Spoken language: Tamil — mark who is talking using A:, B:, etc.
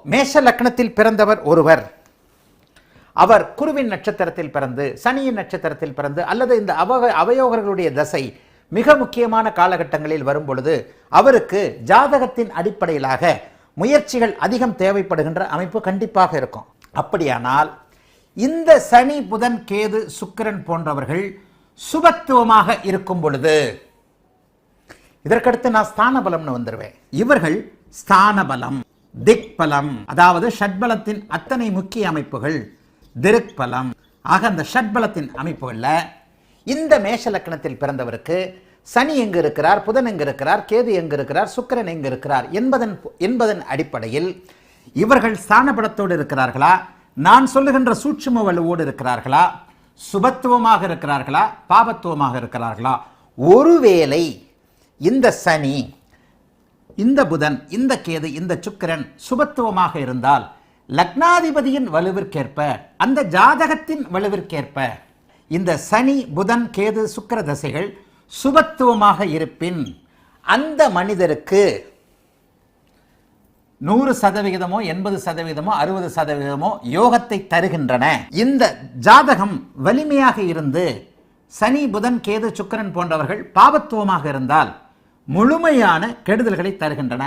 A: மேஷ லக்னத்தில் பிறந்தவர் ஒருவர், அவர் குருவின் நட்சத்திரத்தில் பிறந்து சனியின் நட்சத்திரத்தில் பிறந்து அல்லது இந்த அவயோகர்களுடைய தசை மிக முக்கியமான காலகட்டங்களில் வரும் பொழுது அவருக்கு ஜாதகத்தின் அடிப்படையிலாக முயற்சிகள் அதிகம் தேவைப்படுகின்ற அமைப்பு கண்டிப்பாக இருக்கும். அப்படியானால் இந்த சனி புதன் கேது சுக்கிரன் போன்றவர்கள் சுபத்துவமாக இருக்கும் பொழுது, இதற்கடுத்து நான் ஸ்தான பலம்னு வந்துருவேன். இவர்கள் ஸ்தான பலம், திக் பலம், அதாவது ஷட்பலத்தின் அத்தனை முக்கிய அமைப்புகள் திருக் பலம். ஆக அந்த ஷட்பலத்தின் அமைப்புகள்ல இந்த மேஷ லக்னத்தில் பிறந்தவருக்கு சனி எங்கு இருக்கிறார், புதன் எங்கு இருக்கிறார், கேது எங்கு இருக்கிறார், சுக்கிரன் எங்கு இருக்கிறார் என்பதன் அடிப்படையில் இவர்கள் ஸ்தான பலத்தோடு இருக்கிறார்களா, நான் சொல்லுகின்ற சூட்சும வலுவோடு இருக்கிறார்களா, சுபத்துவமாக இருக்கிறார்களா, பாபத்துவமாக இருக்கிறார்களா. ஒருவேளை இந்த சனி, இந்த புதன், இந்த கேது, இந்த சுக்கிரன் சுபத்துவமாக இருந்தால் லக்னாதிபதியின் வலுவிற்கேற்ப, அந்த ஜாதகத்தின் வலுவிற்கேற்ப இந்த சனி புதன் கேது சுக்கிர தசைகள் சுபத்துவமாக இருப்பின் அந்த மனிதருக்கு 100%, 80%, 60% யோகத்தை தருகின்றன. இந்த ஜாதகம் வலிமையாக இருந்து சனி புதன் கேது சுக்கிரன் போன்றவர்கள் பாபத்துவமாக இருந்தால் முழுமையான கெடுதல்களை தருகின்றன.